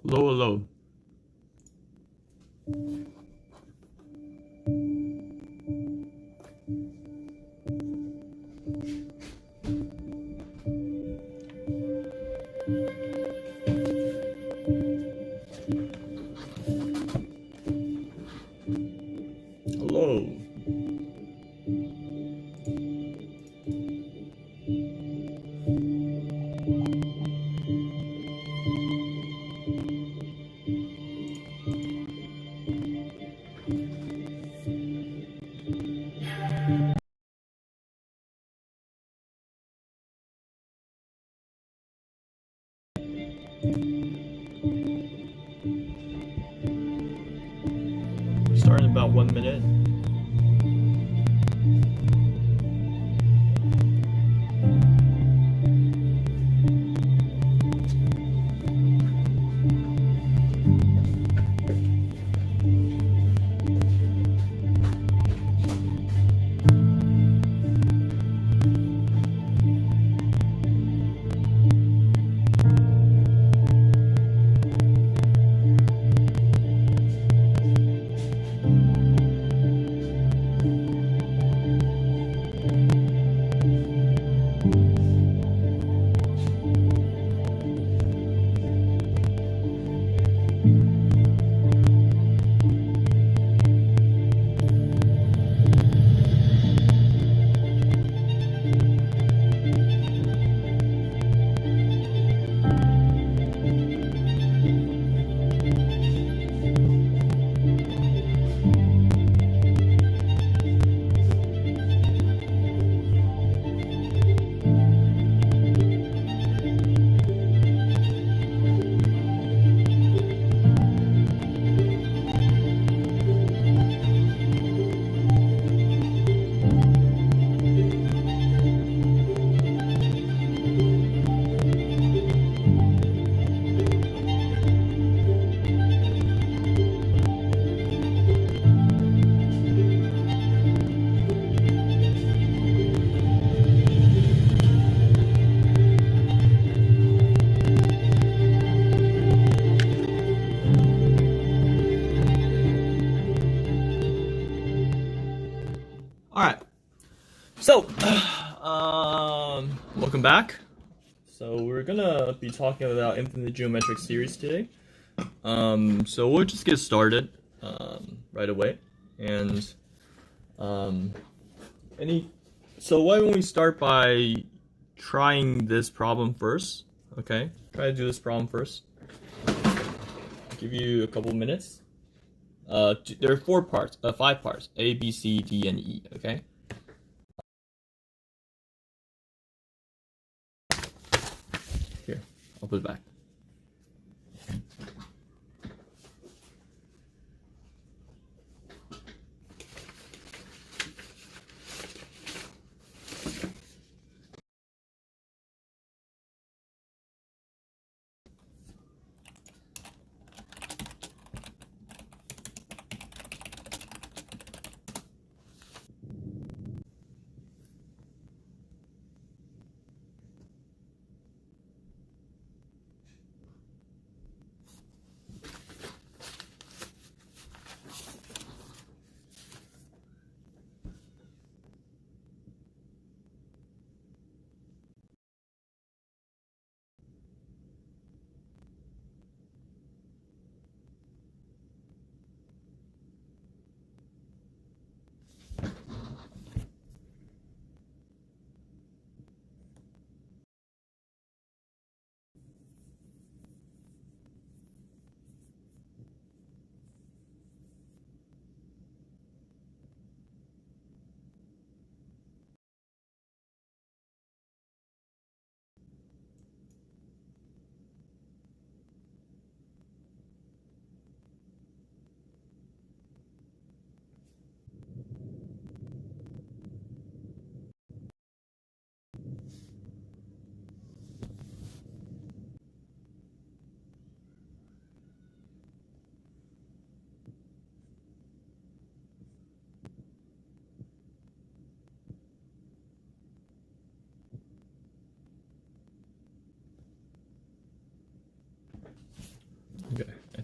Low. Hello. Starting in about 1 minute. Alright, so, welcome back. So we're gonna be talking about infinite geometric series today. So we'll just get started, right away. And, so why don't we start by trying this problem first, okay? Try to do this problem first. I'll give you a couple minutes. There are 5 parts, A, B, C, D, and E, okay? Here, I'll put it back.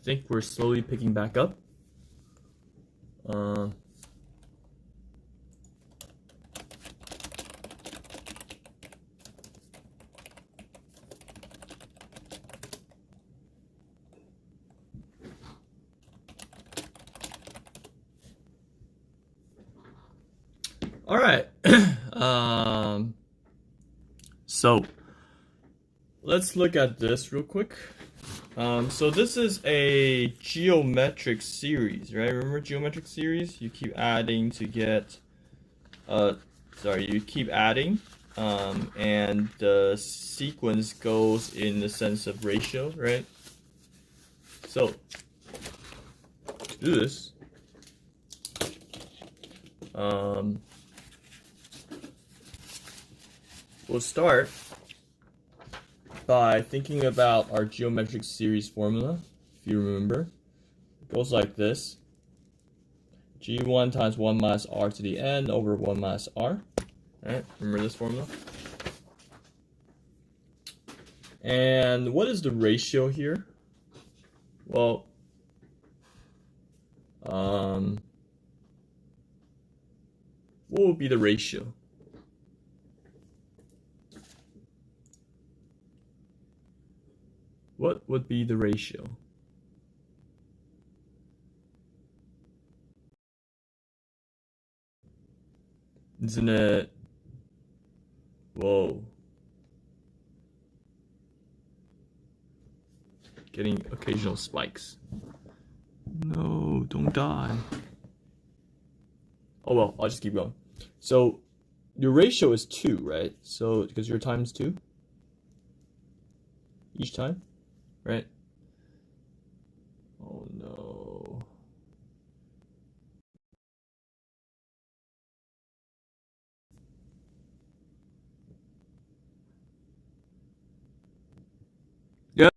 think we're slowly picking back up. All right. So let's look at this real quick. So this is a geometric series, right? Remember geometric series? You keep adding to get, you keep adding, and the sequence goes in the sense of ratio, right? So to do this, we'll start by thinking about our geometric series formula, if you remember. It goes like this. G1 times 1 minus r to the n over 1 minus r. Alright, remember this formula? And what is the ratio here? Well, what would be the ratio? What would be the ratio? Isn't it? Whoa. Getting occasional spikes. No, don't die. Oh well, I'll just keep going. So your ratio is 2, right? So because your times 2 each time, right? Oh no. Yep.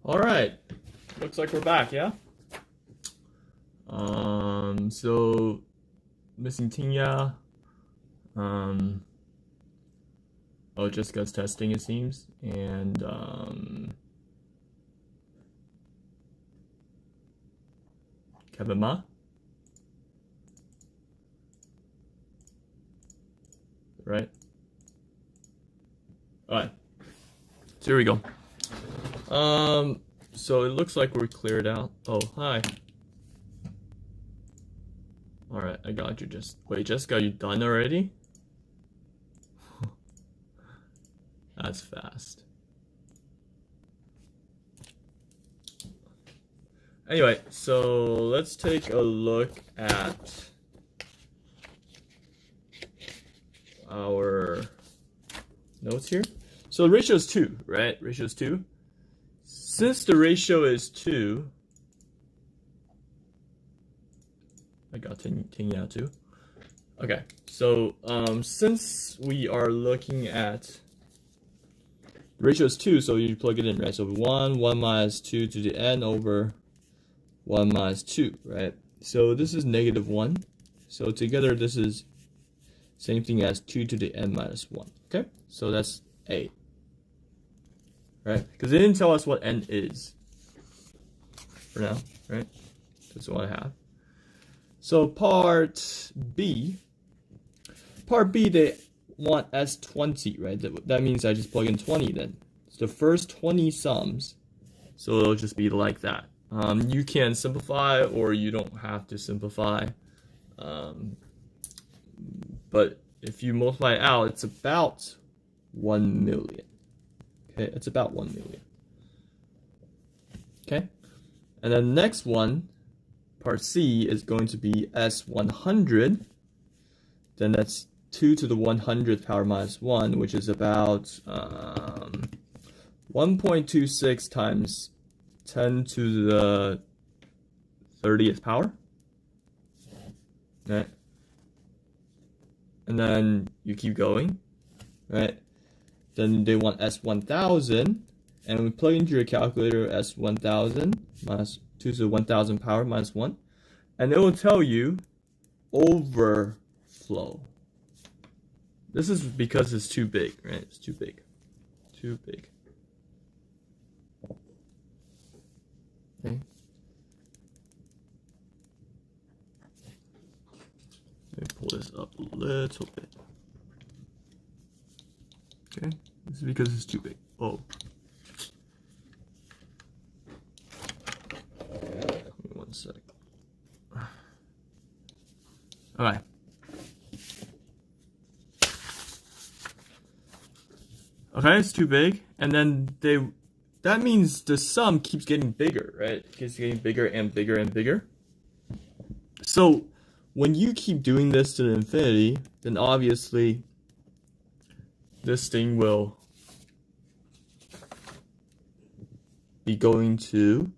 All right, looks like we're back, yeah. So missing Tinya. Oh, Jessica's testing, it seems, and Kevin Ma. Right. All right. So here we go. So it looks like we're cleared out. Oh, hi. All right, I got you. Wait, Jessica, you done already? That's fast. Anyway, so let's take a look at our notes here. So the ratio is 2, right? Ratio is 2. Since the ratio is 2, I got 10 out too. Okay, so since we are looking at the ratio is 2, so you plug it in, right? So 1 minus 2 to the n over 1 minus 2, right? So this is -1. So together this is same thing as 2 to the n minus 1. Okay, so that's A. Right? Because they didn't tell us what n is for now, right? That's what I have. So part B, they want S20, right? That means I just plug in 20 then. It's the first 20 sums, so it'll just be like that. You can simplify or you don't have to simplify. But if you multiply it out, it's about 1 million. Okay, it's about 1 million. Okay, and then the next one, part C, is going to be S100. Then that's 2 to the 100th power minus 1, which is about 1.26 times 10 to the 30th power. Right? And then you keep going, right? Then they want S1000, and we plug into your calculator S1000 minus 2 to the 1000 power minus 1, and it will tell you overflow. This is because it's too big, right? It's too big. Too big. Okay. Let me pull this up a little bit. Okay, this is because it's too big. Oh. Give me 1 sec. Alright. Okay, it's too big. And then that means the sum keeps getting bigger, right? It keeps getting bigger and bigger and bigger. So when you keep doing this to the infinity, then obviously this thing will be going to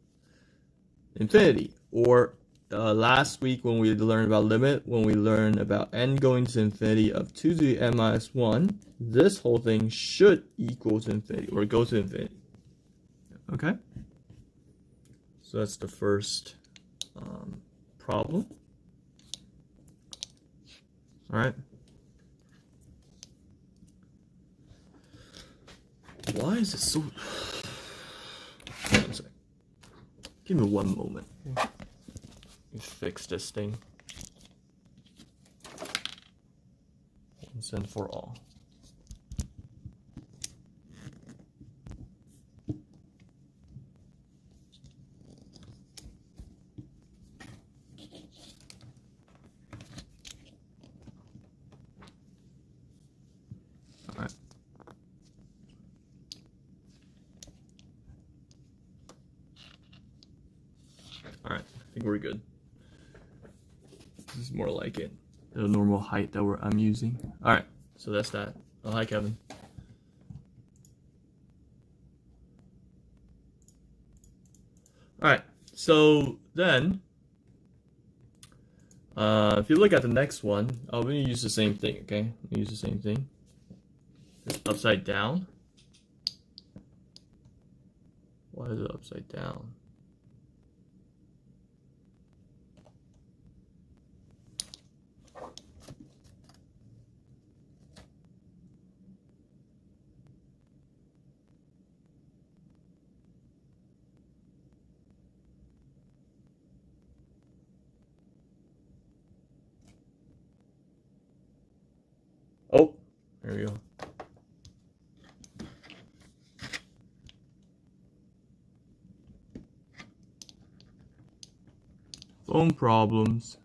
infinity. Or last week when we learned about limit, when we learned about n going to infinity of 2 to the n minus 1, this whole thing should equal to infinity, or go to infinity. Okay? So that's the first problem. Alright. Why is it so... One sec. Give me 1 moment. Let me fix this thing. Once and for all. Alright, I think we're good. This is more like it. The normal height that I'm using. Alright, so that's that. Oh, hi, Kevin. Alright, so then, if you look at the next one, we're going to use the same thing, okay? We'll use the same thing. It's upside down. Why is it upside down? Oh, there we go. Phone problems.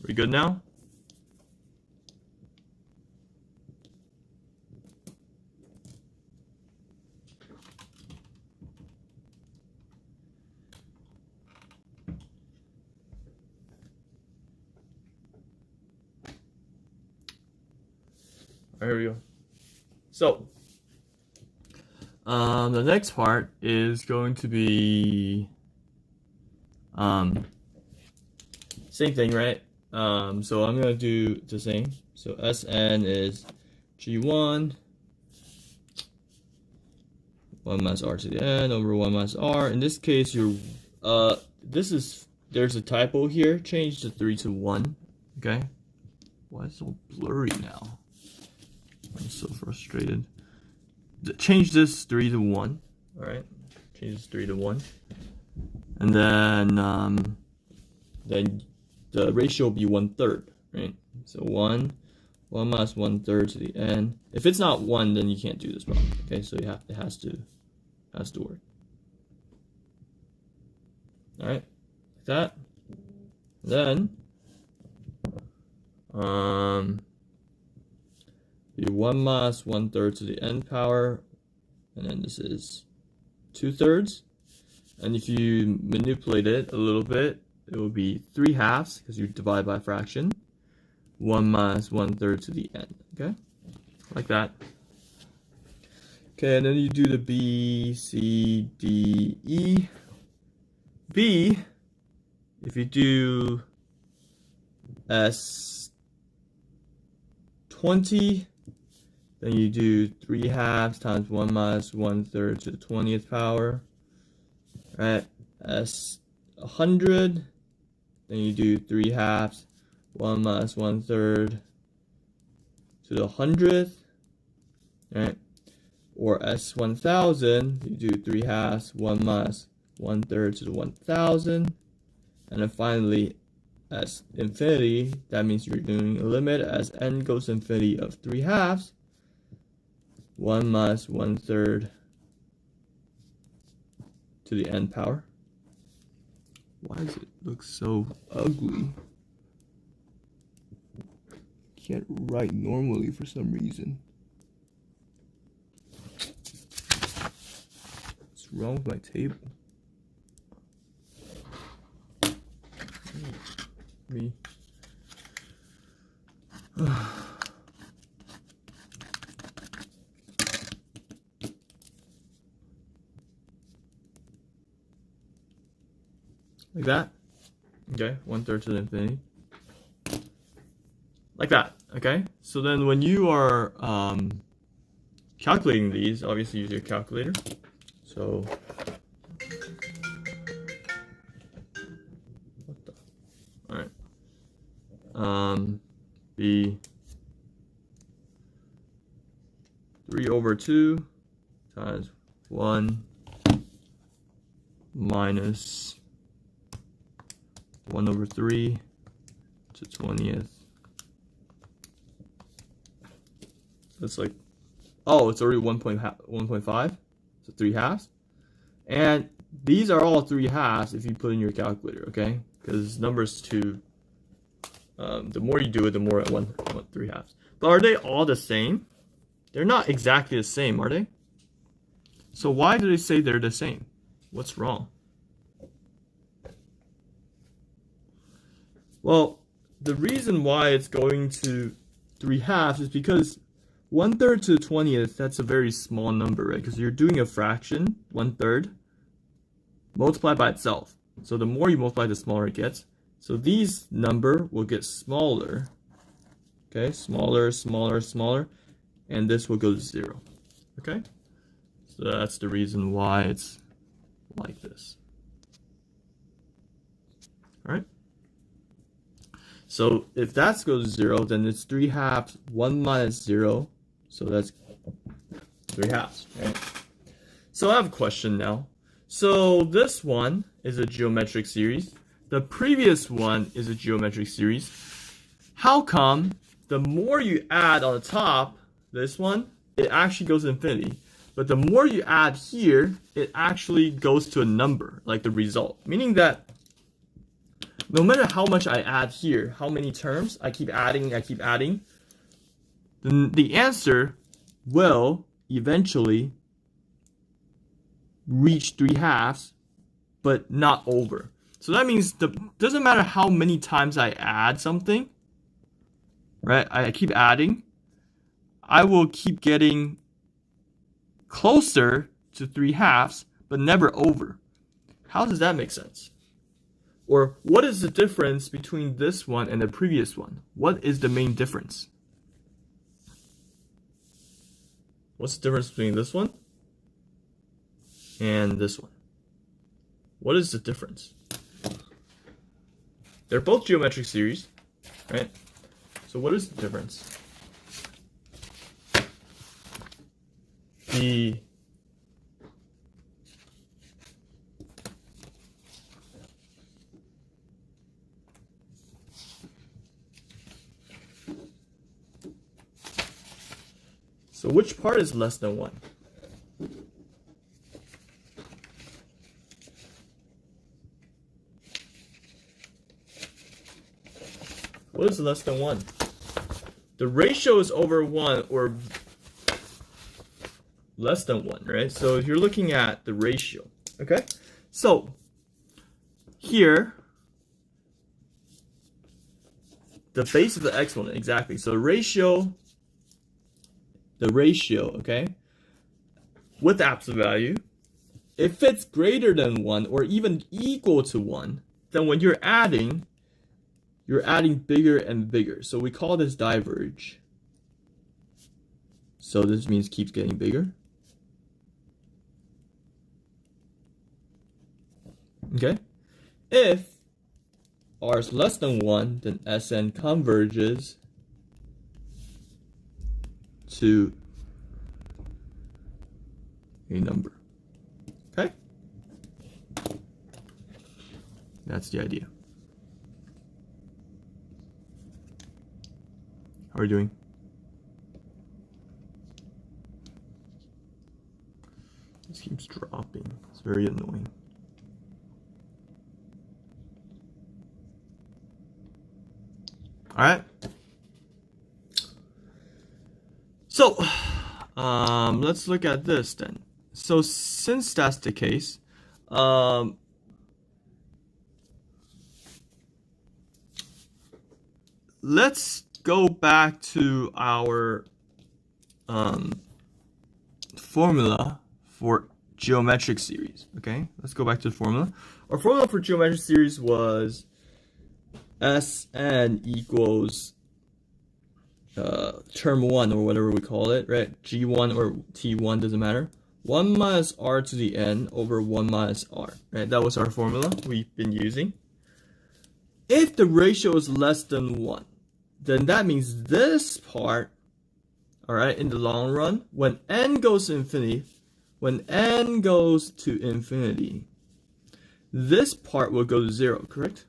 We good now? Here we go. So, the next part is going to be same thing, right? So I'm gonna do the same. So Sn is G1 1 minus r to the n over 1 minus r. In this case, you're there's a typo here. Change the 3 to 1. Okay. Why is it so blurry now? I'm so frustrated. Change this 3 to 1. Alright. Change this 3 to 1. And then the ratio will be 1/3, right? So 1 minus 1/3 to the n. If it's not 1, then you can't do this problem. Okay, so it has to work. Alright, like that. Then be 1 minus 1/3 to the n power, and then this is 2/3. And if you manipulate it a little bit, it will be 3/2 because you divide by a fraction. 1 minus 1/3 to the n. Okay, like that. Okay, and then you do the B, C, D, E. B, if you do S20, then you do 3/2 times 1 minus 1/3 to the 20th power. Right, S100, then you do 3/2 1 minus 1/3 to the 100th. Right, or S1000, you do 3/2 1 minus 1/3 to the 1000. And then finally, S infinity, that means you're doing a limit as n goes to infinity of 3/2 1 minus 1/3 to the n power. Why does it look so ugly? Can't write normally for some reason. What's wrong with my table? Me. Like that. Okay, 1/3 to the infinity. Like that. Okay. So then when you are calculating these, obviously use your calculator. So what the? All right. Be 3/2 times 1 minus 1/3 to 20th. That's like, oh, it's already 1.5, so 3/2. And these are all 3/2 if you put in your calculator, okay? Because numbers 2, the more you do it, the more at 3/2. But are they all the same? They're not exactly the same, are they? So why do they say they're the same? What's wrong? Well, the reason why it's going to 3/2 is because 1/3 to the 20th, that's a very small number, right? Because you're doing a fraction, 1/3, multiplied by itself. So the more you multiply, the smaller it gets. So these number will get smaller. Okay, smaller, smaller, smaller. And this will go to 0. Okay, so that's the reason why it's like this. All right. So if that goes to 0, then it's 3/2, 1 minus 0. So that's 3/2, right? So I have a question now. So this one is a geometric series. The previous one is a geometric series. How come the more you add on the top, this one, it actually goes to infinity. But the more you add here, it actually goes to a number, like the result. Meaning that no matter how much I add here, how many terms, I keep adding, then the answer will eventually reach 3/2, but not over. So that means doesn't matter how many times I add something, right? I keep adding, I will keep getting closer to 3/2, but never over. How does that make sense? Or what is the difference between this one and the previous one? What is the main difference? What's the difference between this one and this one? What is the difference? They're both geometric series, right? So what is the difference? So which part is less than 1? What is less than 1? The ratio is over 1 or less than 1, right? So if you're looking at the ratio, okay? So here, the base of the exponent, exactly. So the ratio, okay, with the absolute value, if it's greater than 1 or even equal to 1, then when you're adding bigger and bigger. So we call this diverge. So this means keeps getting bigger. Okay? If r is less than 1, then Sn converges to a number. Okay? That's the idea. How are you doing? This keeps dropping. It's very annoying. All right. So, let's look at this then. So since that's the case, let's go back to our formula for geometric series. Okay, let's go back to the formula. Our formula for geometric series was Sn equals term 1 or whatever we call it, right? G1 or T1 doesn't matter. 1 minus r to the n over 1 minus r, right? That was our formula we've been using. If the ratio is less than 1, then that means this part, all right, in the long run, when n goes to infinity, this part will go to 0, correct?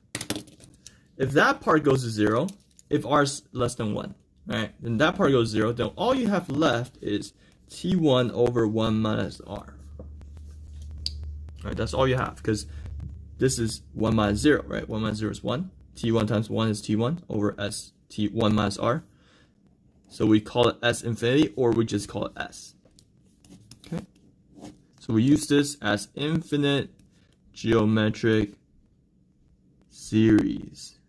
If that part goes to 0, if r is less than 1, right, then that part goes to 0, then all you have left is t1 over 1 minus r. All right, that's all you have, because this is 1 minus 0, right? 1 minus 0 is 1. t1 times 1 is t1 over s t1 minus r. So we call it s infinity, or we just call it s. Okay. So we use this as infinite geometric series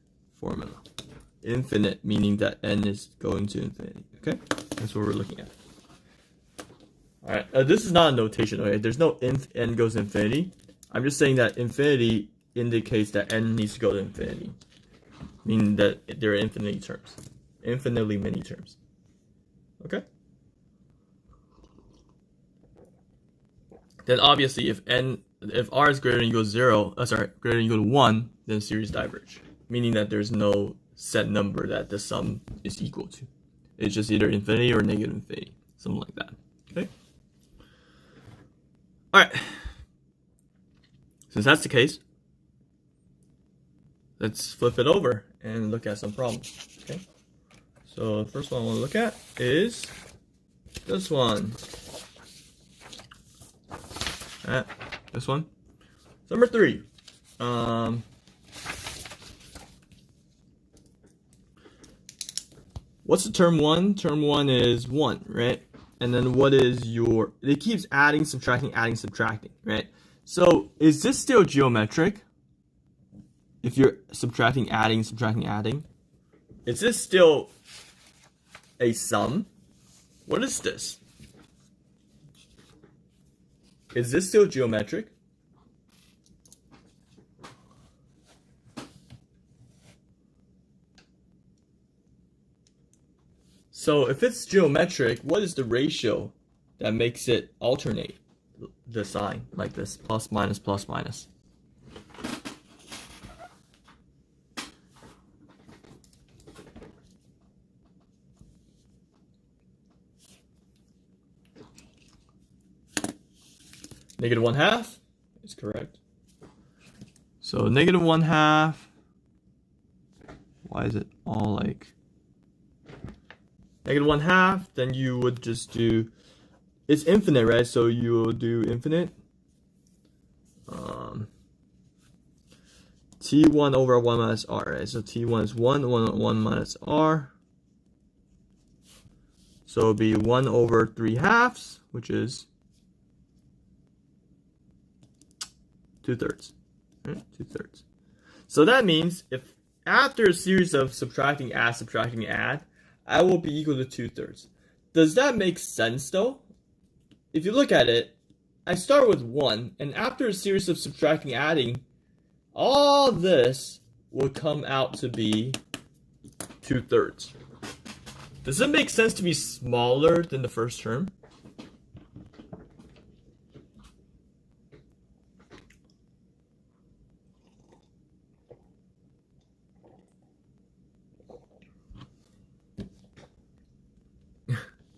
formula. Infinite meaning that n is going to infinity. Okay, that's what we're looking at. All right, this is not a notation. Okay, there's no inf n goes to infinity. I'm just saying that infinity indicates that n needs to go to infinity, meaning that there are infinitely many terms. Okay. then obviously if r is greater than or equal to 0, greater than or equal to 1, then series diverge, meaning that there's no set number that the sum is equal to. It's just either infinity or negative infinity, something like that. Okay. All right. Since that's the case, let's flip it over and look at some problems. Okay. So the first one I want to look at is this one. This one. Number 3. What's the term 1? Term 1 is 1, right? And then what is your... It keeps adding, subtracting, right? So is this still geometric? If you're subtracting, adding, is this still a sum? What is this? Is this still geometric? So if it's geometric, what is the ratio that makes it alternate the sign like this? Plus, minus, plus, minus. Negative 1/2 is correct. So negative 1/2. Why is it all like negative 1/2? Then you would just do, it's infinite, right? So you will do infinite. T1 over 1 minus r, right? So T1 is 1 minus r. So it'll be 1 over 3/2, which is 2/3. Right? 2/3. So that means if after a series of subtracting, add, I will be equal to 2/3. Does that make sense though? If you look at it, I start with 1, and after a series of subtracting, adding, all this will come out to be 2/3. Does it make sense to be smaller than the first term?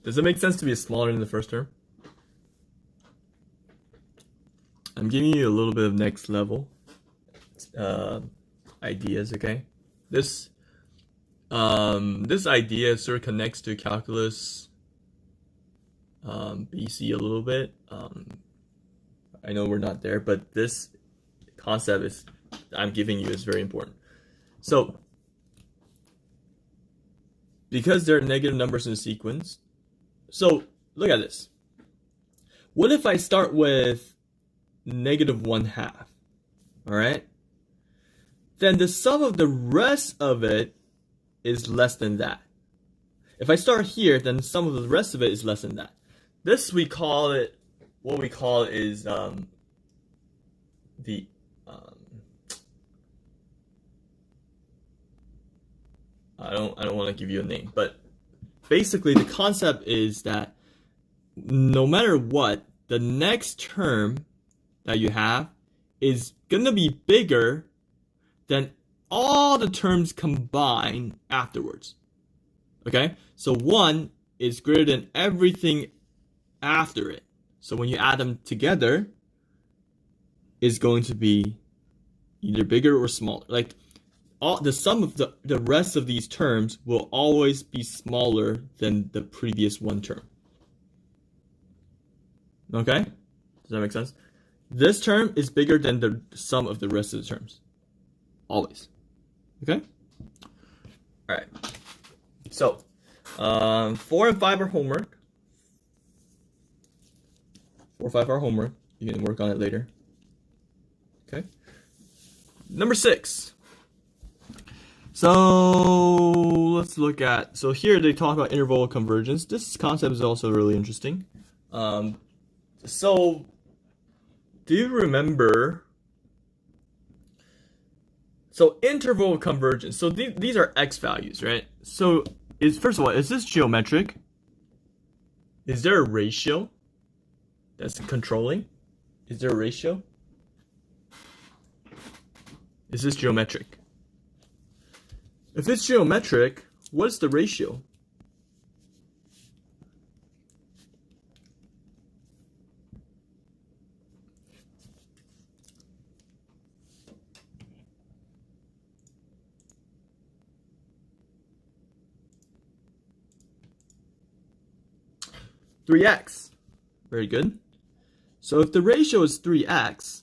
Does it make sense to be smaller than the first term? I'm giving you a little bit of next level ideas, okay? This idea sort of connects to calculus BC a little bit. I know we're not there, but this concept I'm giving you is very important. So, because there are negative numbers in the sequence, so look at this. What if I start with negative 1/2? All right. Then the sum of the rest of it is less than that. If I start here, then the sum of the rest of it is less than that. This what we call is I don't want to give you a name, but basically the concept is that no matter what, the next term that you have is gonna be bigger than all the terms combined afterwards. Okay? So 1 is greater than everything after it. So when you add them together, it's going to be either bigger or smaller. Like the sum of the rest of these terms will always be smaller than the previous one term. Okay? Does that make sense? This term is bigger than the sum of the rest of the terms. Always. Okay? Alright. So, 4 and 5 are homework. 4 and 5 are homework. You can work on it later. Okay? Number 6. So, let's look at, so here they talk about interval convergence. This concept is also really interesting. So, do you remember, so interval convergence, so these are x values, right? So, first of all, is this geometric? Is there a ratio that's controlling? Is there a ratio? Is this geometric? If it's geometric, what's the ratio? (3x). Very good. So if the ratio is 3x,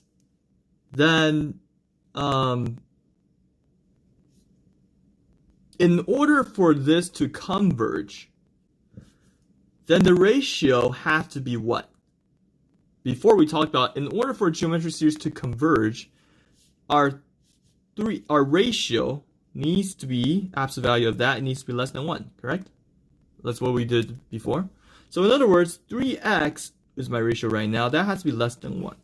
then in order for this to converge, then the ratio has to be what? Before we talked about, in order for a geometric series to converge, our ratio needs to be, absolute value of that, it needs to be less than 1, correct? That's what we did before. So in other words, 3x is my ratio right now. That has to be less than 1.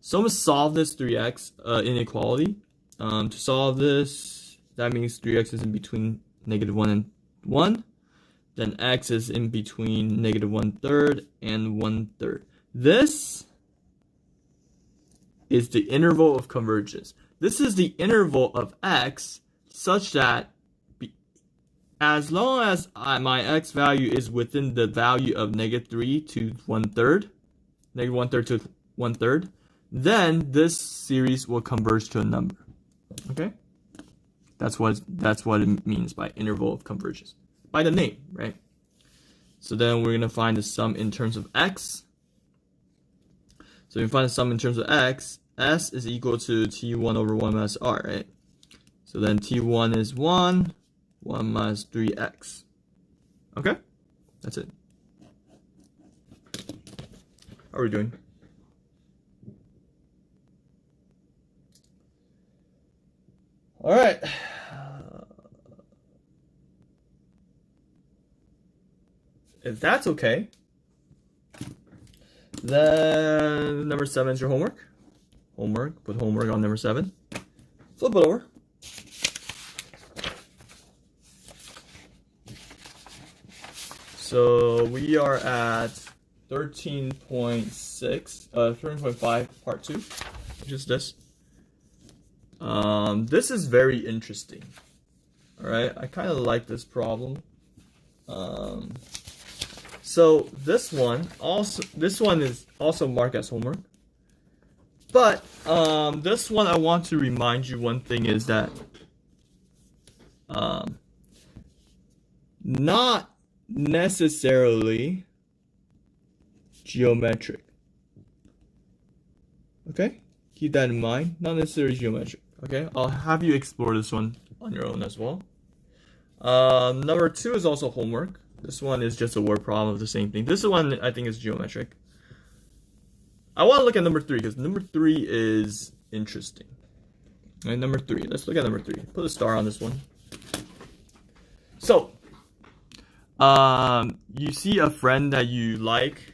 So I'm going to solve this 3x inequality. To solve this, that means 3x is in between -1 and 1. Then x is in between -1/3 and 1/3. This is the interval of convergence. This is the interval of x such that as long as my x value is within the value of -3 to 1/3, -1/3 to 1/3, then this series will converge to a number. Okay? That's what it means by interval of convergence. By the name, right? So then we're gonna find the sum in terms of x. So we find the sum in terms of x, s is equal to t1 over 1 minus r, right? So then t1 is 1 minus 3x. Okay? That's it. How are we doing? All right. If that's okay, then number 7 is your homework. Put homework on number 7. Flip it over. So we are at 13.6, 13.5, part 2, which is this. This is very interesting. All right, I kind of like this problem. So this one is also marked as homework. But this one, I want to remind you one thing is that not necessarily geometric. Okay, keep that in mind. Not necessarily geometric. Okay, I'll have you explore this one on your own as well. Number 2 is also homework. This one is just a word problem of the same thing. This one I think is geometric. I want to look at number 3 because number 3 is interesting. All right, number 3. Let's look at number 3. Put a star on this one. So, you see a friend that you like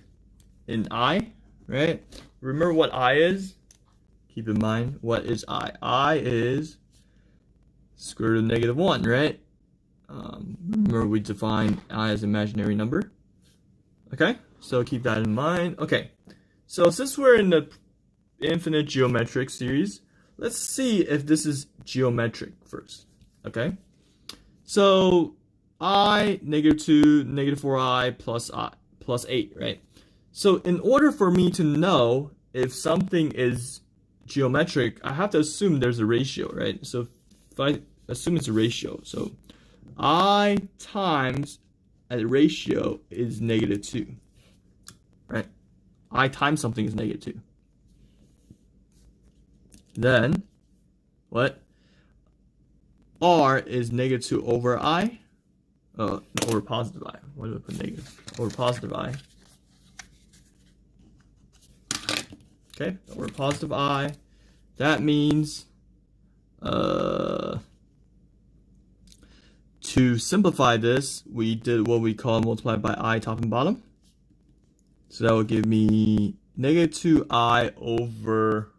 in I, right? Remember what I is? Keep in mind, what is I? I is square root of -1, right? Remember we defined I as imaginary number. Okay, so keep that in mind. Okay, so since we're in the infinite geometric series, let's see if this is geometric first. Okay, so I, -2, -4i, plus 8, right? So in order for me to know if something is geometric, I have to assume there's a ratio, right? So if I assume it's a ratio, so I times a ratio is -2, right? I times something is -2. Then, what? R is -2 over I, over positive I. Why do I put negative? Over positive I. Okay, over positive I. That means, to simplify this, we did what we call multiply by I top and bottom. So that would give me -2i over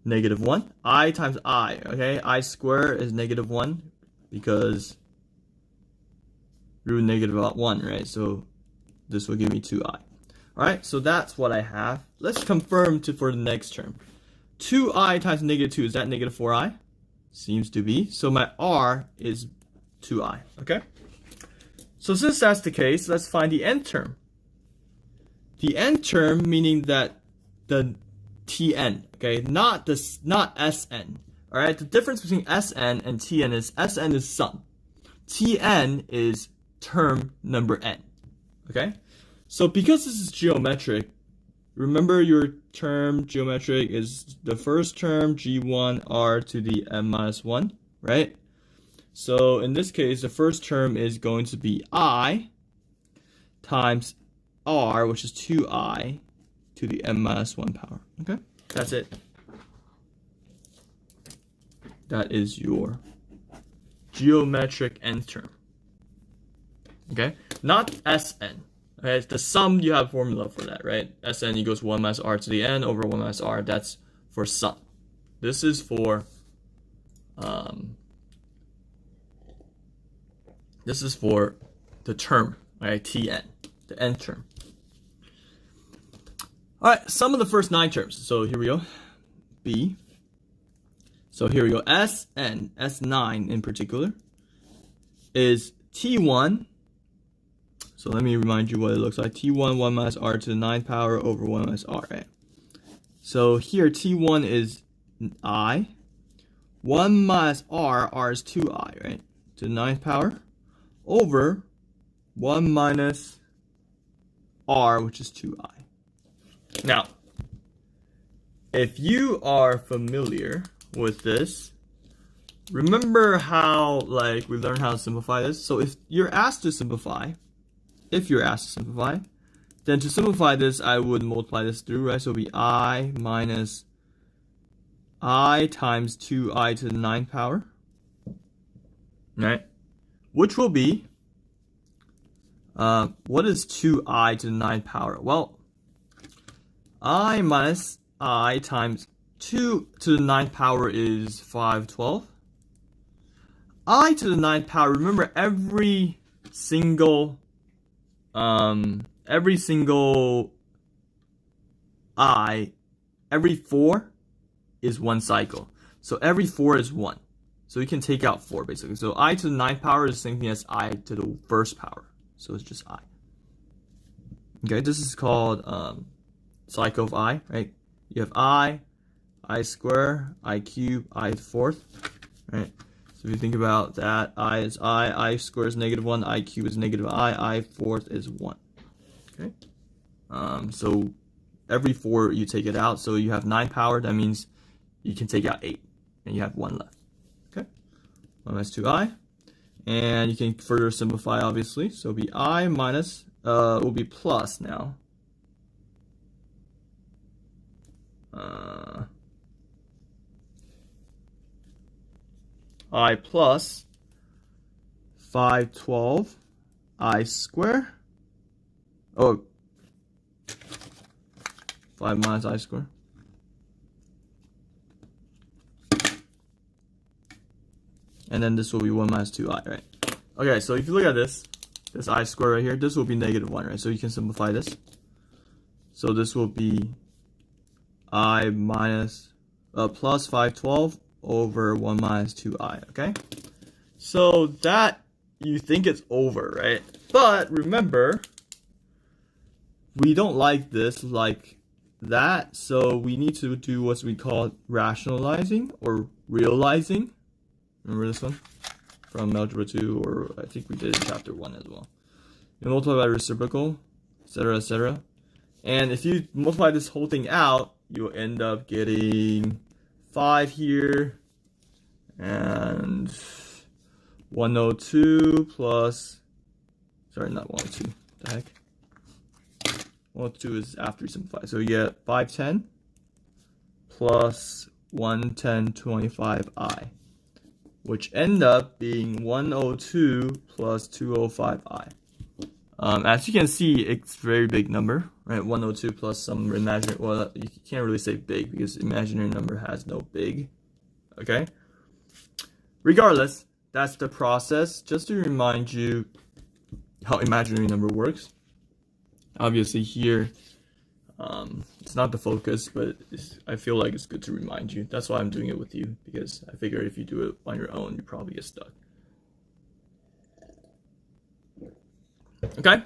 -1. I times I, okay? I square is -1 because root -1, right? So this will give me 2i. Alright, so that's what I have. Let's confirm for the next term. 2i times negative 2, is that negative 4i? Seems to be. So my r is 2i, okay? So since that's the case, let's find the nth term. The nth term meaning that the Tn, okay, not Sn. Alright, the difference between Sn and Tn is Sn is sum. Tn is term number n. Okay? So because this is geometric, remember your term geometric is the first term g1 r to the n minus 1, right? So in this case, the first term is going to be I times r, which is 2I to the n minus 1 power. Okay? That's it. That is your geometric nth term. Okay? Not Sn. Okay? The sum, you have a formula for that, right? Sn equals 1 minus r to the n over 1 minus r. That's for sum. This is for the term, right? Tn, the nth term. All right, sum of the first 9 terms. So here we go. B. So here we go. Sn, S9 in particular, is T1. So let me remind you what it looks like. T1, 1 minus r to the 9th power over 1 minus r, right? So here T1 is I. 1 minus r is 2i, right? To the 9th power over 1 minus r, which is 2i. Now, if you are familiar with this, remember how we learned how to simplify this? So if you're asked to simplify, then to simplify this, I would multiply this through, right? So it'll be I minus I times 2i to the 9th power, right? Which will be, what is 2i to the 9th power? Well, I minus I times 2 to the 9th power is 512. I to the 9th power, remember every single I, every 4 is 1 cycle. So every 4 is 1. So you can take out 4 basically. So I to the 9th power is the same thing as I to the first power. So it's just I. Okay, this is called cycle of I, right? You have I square, I cube, I fourth, right? So if you think about that, I is I square is -1, I cube is I fourth is 1. Okay? So every 4 you take it out, so you have 9 power, that means you can take out 8, and you have 1 left. Okay? 1 minus 2i. And you can further simplify, obviously. So it'll be I minus, will be plus now. I plus 512 I square. Oh, 5 minus I square. And then this will be 1 minus 2i, right? Okay, so if you look at this I square right here, this will be -1, right? So you can simplify this. So this will be I minus plus 512 over 1 minus 2i, okay? So that, you think it's over, right? But remember, we don't like this like that, so we need to do what we call rationalizing or realizing. Remember this one? From Algebra 2, or I think we did in Chapter 1 as well. You multiply by reciprocal, etc., etc. And if you multiply this whole thing out, you'll end up getting 5 here, and 102 plus, sorry, not 102, the heck? 102 is after you simplify. So you get 510 plus 11025i, which end up being 102 plus 205i. As you can see, it's a very big number, right? 102 plus some imaginary, well, you can't really say big because imaginary number has no big, okay? Regardless, that's the process. Just to remind you how imaginary number works. Obviously here, it's not the focus, but I feel like it's good to remind you. That's why I'm doing it with you, because I figure if you do it on your own, you probably get stuck. Okay?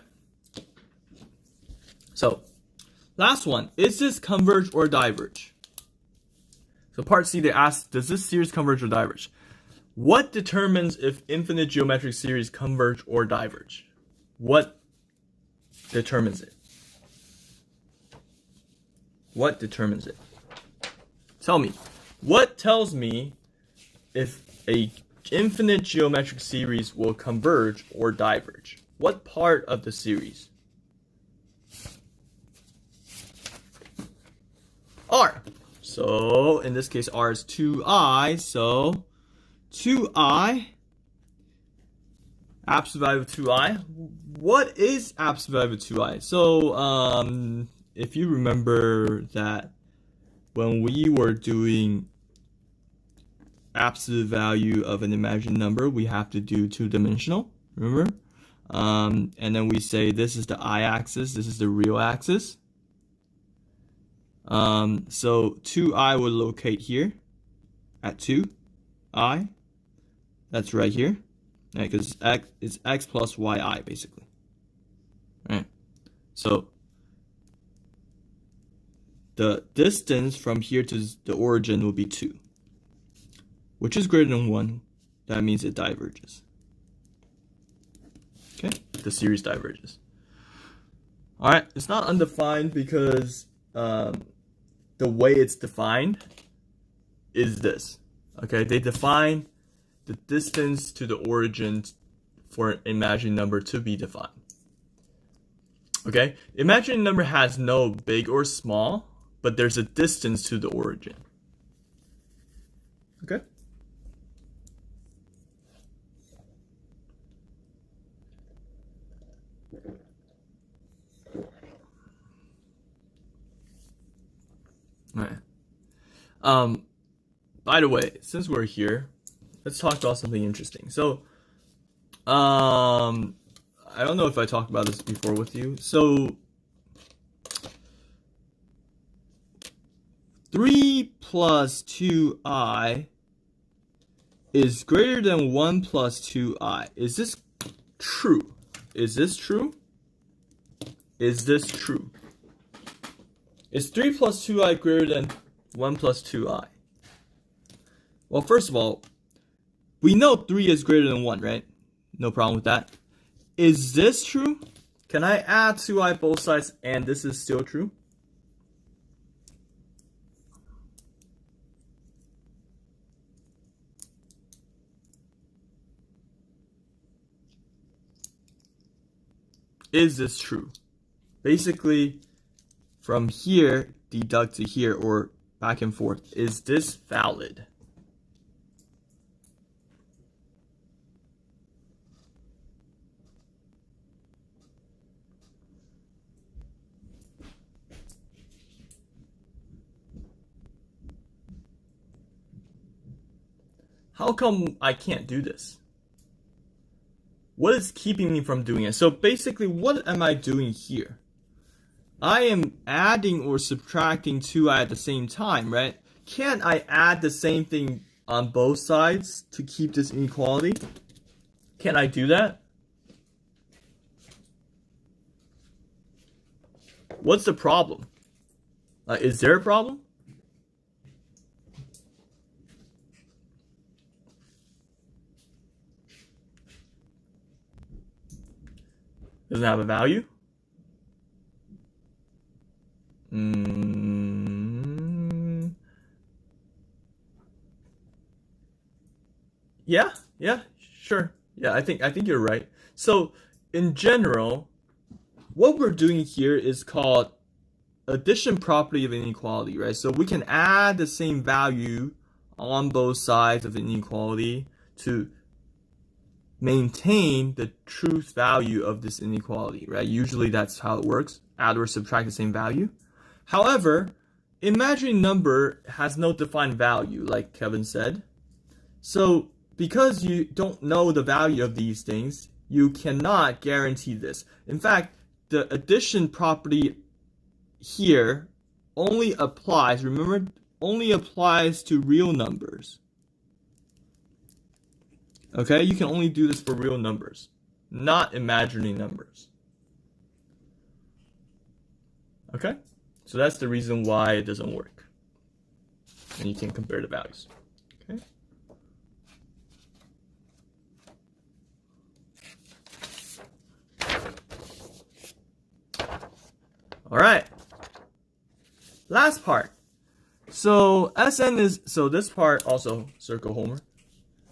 So, last one. Is this converge or diverge? So part C, they ask, does this series converge or diverge? What determines if infinite geometric series converge or diverge? What determines it? What determines it? Tell me. What tells me if a infinite geometric series will converge or diverge? What part of the series? R. So in this case, R is 2i. So 2i, absolute value of 2i. What is absolute value of 2i? So if you remember that when we were doing absolute value of an imaginary number, we have to do two-dimensional, remember? And then we say this is the I-axis, this is the real axis. So 2i will locate here at 2i. That's right here, right? Because it's x plus yi basically, right? So the distance from here to the origin will be 2, which is greater than 1. That means it diverges. Okay, the series diverges. All right, it's not undefined because the way it's defined is this. Okay, they define the distance to the origin for an imaginary number to be defined. Okay, imaginary number has no big or small, but there's a distance to the origin. Okay? All right. By the way, since we're here, let's talk about something interesting. So, I don't know if I talked about this before with you. So, 3 plus 2i is greater than 1 plus 2i. Is this true? Is this true? Is this true? Is 3 plus 2i greater than 1 plus 2i? Well, first of all, we know 3 is greater than 1, right? No problem with that. Is this true? Can I add 2i both sides and this is still true? Is this true? Basically, from here, deduct to here, or back and forth. Is this valid? How come I can't do this? What is keeping me from doing it? So basically, what am I doing here? I am adding or subtracting 2i at the same time, right? Can't I add the same thing on both sides to keep this inequality? Can I do that? What's the problem? Is there a problem? Does it have a value? Yeah, sure. Yeah, I think you're right. So, in general, what we're doing here is called addition property of inequality, right? So we can add the same value on both sides of inequality to maintain the truth value of this inequality, right? Usually that's how it works. Add or subtract the same value. However, imaginary number has no defined value, like Kevin said. So because you don't know the value of these things, you cannot guarantee this. In fact, the addition property here only applies, remember, only applies to real numbers. Okay, you can only do this for real numbers, not imaginary numbers. Okay, so that's the reason why it doesn't work. And you can compare the values. Okay. All right. Last part. So Sn is, so this part also circle homework.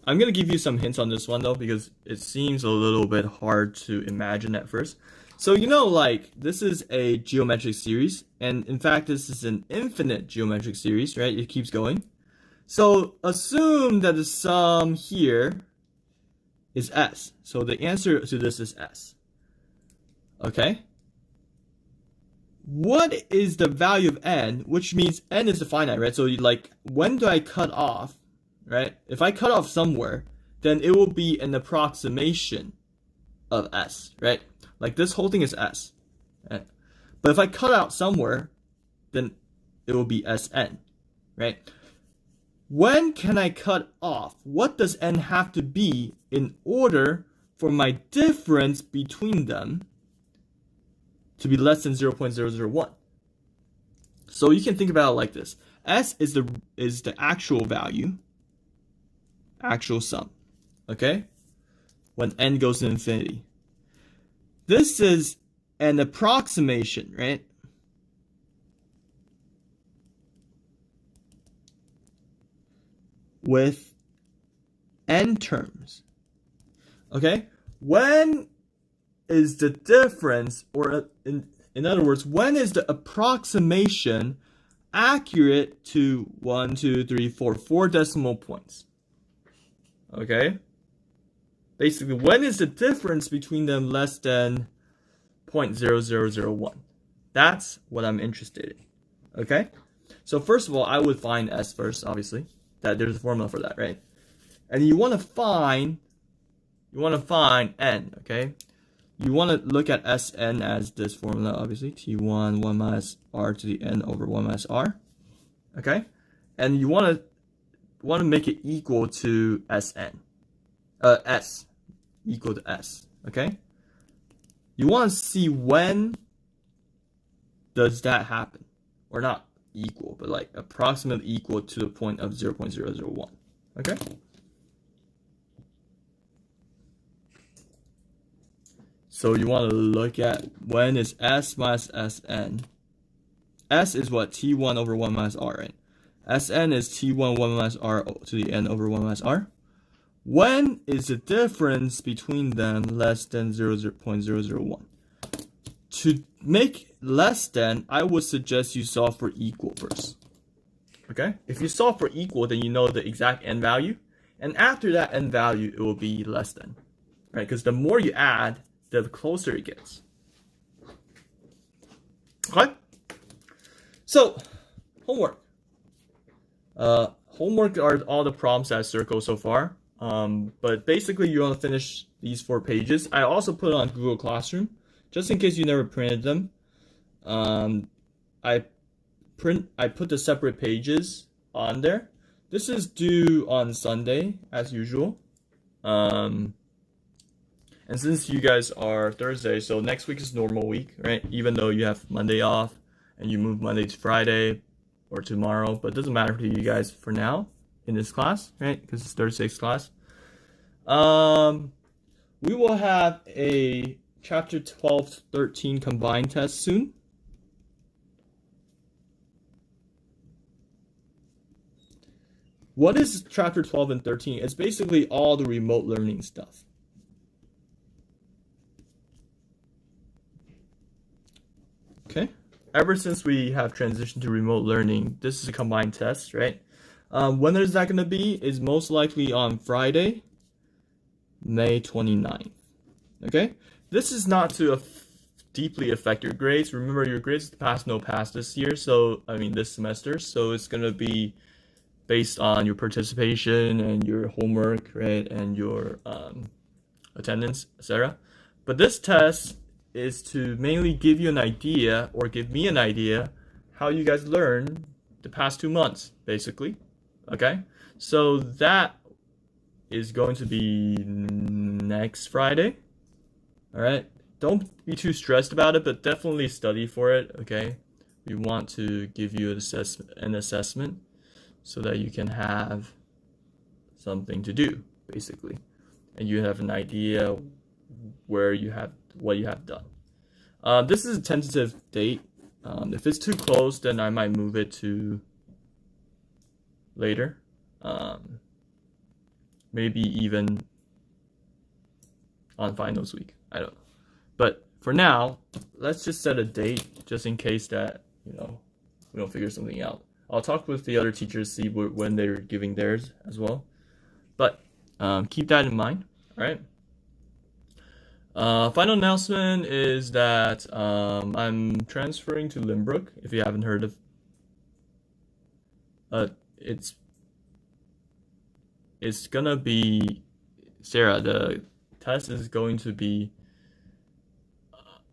I'm going to give you some hints on this one though, because it seems a little bit hard to imagine at first. So you know, like, this is a geometric series, and in fact this is an infinite geometric series, right? It keeps going. So assume that the sum here is S. So the answer to this is S. Okay? What is the value of n, which means n is finite, right? So like, when do I cut off, right? If I cut off somewhere, then it will be an approximation of S, right? Like this whole thing is S. Right? But if I cut out somewhere, then it will be Sn, right? When can I cut off? What does n have to be in order for my difference between them to be less than 0.001? So you can think about it like this. S is the actual value, actual sum, okay? When n goes to infinity. This is an approximation, right? With n terms. Okay? When is the difference, or in other words, when is the approximation accurate to 1, 2, 3, 4 decimal points? Okay? Basically, when is the difference between them less than 0.0001? That's what I'm interested in. Okay? So first of all, I would find S first, obviously. That there's a formula for that, right? And you want to find n, okay? You want to look at Sn as this formula, obviously. T1, 1 minus r to the n over 1 minus r. Okay? And you want to make it equal to Sn. S equal to S. Okay? You want to see when does that happen. Or not equal, but like approximately equal to the point of 0.001. Okay? So you want to look at when is S minus Sn. S is what? T1 over 1 minus r, right? Sn is T1 1 minus r to the n over 1 minus r. When is the difference between them less than 0.001? To make less than, I would suggest you solve for equal first. Okay? If you solve for equal, then you know the exact n value. And after that n value, it will be less than. Right? Because the more you add, the closer it gets. Okay? So, homework. Homework are all the problems that I circled so far. But basically, you want to finish these 4 pages. I also put it on Google Classroom, just in case you never printed them. I put the separate pages on there. This is due on Sunday, as usual. And since you guys are Thursday, so next week is normal week, right? Even though you have Monday off and you move Monday to Friday or tomorrow, but it doesn't matter to you guys for now in this class, right? Because it's Thursday's class. We will have a chapter 12-13 combined test soon. What is chapter 12 and 13? It's basically all the remote learning stuff. Okay. Ever since we have transitioned to remote learning, this is a combined test, right? When is that going to be? Is most likely on Friday, May 29th. Okay? This is not to deeply affect your grades. Remember, your grades pass, no pass this year, so, I mean, this semester. So it's going to be based on your participation and your homework, right? And your attendance, etc. But this test is to mainly give you an idea, or give me an idea, how you guys learned the past 2 months, basically. Okay? So that is going to be next Friday. Alright? Don't be too stressed about it, but definitely study for it, okay? We want to give you an assessment so that you can have something to do, basically. And you have an idea what you have done. This is a tentative date. If it's too close, then I might move it to later. Maybe even on finals week. I don't know. But for now, let's just set a date just in case that, we don't figure something out. I'll talk with the other teachers, see when they're giving theirs as well. But keep that in mind, all right? Final announcement is that I'm transferring to Limbrook, if you haven't heard of. It's gonna be, Sarah, the test is going to be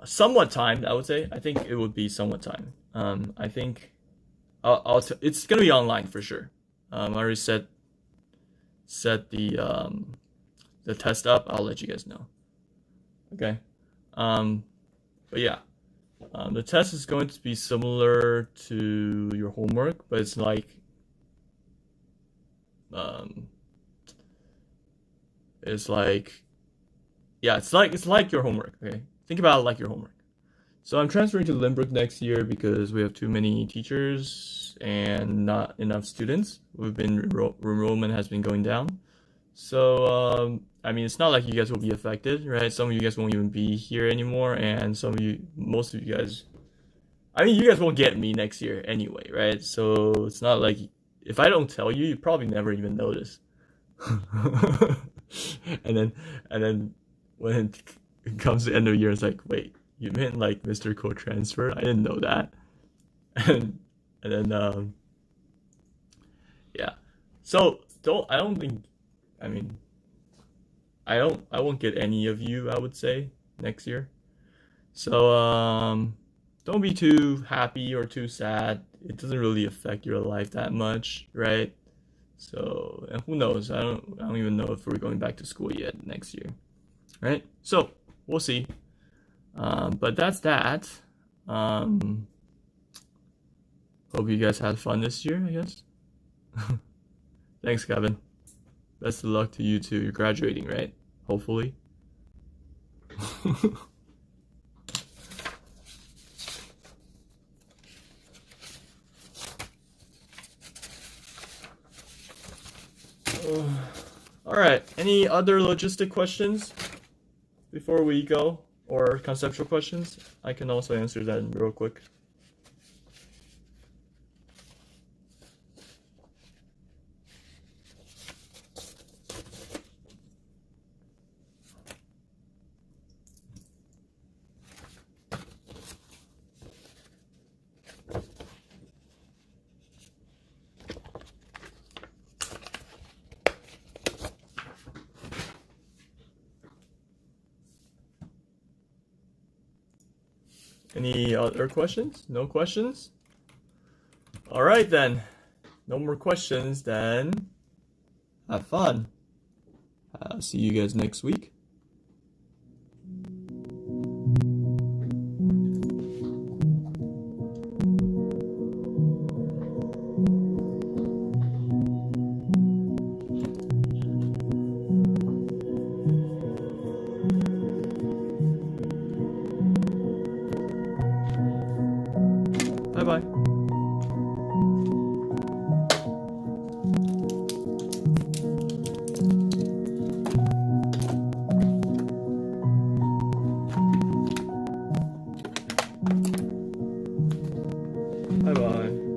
somewhat timed, I would say. I think it would be somewhat timed. I think it's gonna be online for sure. I already set the test up. I'll let you guys know. Okay. But yeah, the test is going to be similar to your homework, but it's like it's like your homework. Okay, think about it like your homework. So I'm transferring to Limbrook next year because we have too many teachers and not enough students. Enrollment has been going down. So I mean, it's not like you guys will be affected, right? Some of you guys won't even be here anymore, and most of you guys, I mean, you guys won't get me next year anyway, right? So it's not like, if I don't tell you, you probably never even notice. and then when it comes to the end of the year, it's like, wait, you meant like Mr. Co-transfer? I didn't know that. and then yeah. So I won't get any of you, I would say, next year. So don't be too happy or too sad. It doesn't really affect your life that much, right? So, and who knows? I don't even know if we're going back to school yet next year, right? So we'll see. But that's that. Hope you guys had fun this year, I guess. Thanks, Kevin. Best of luck to you too. You're graduating, right? Hopefully. All right. Any other logistic questions before we go, or conceptual questions? I can also answer that real quick. Any other questions? No questions? All right then. No more questions then. Have fun. See you guys next week. Bye-bye. Bye-bye.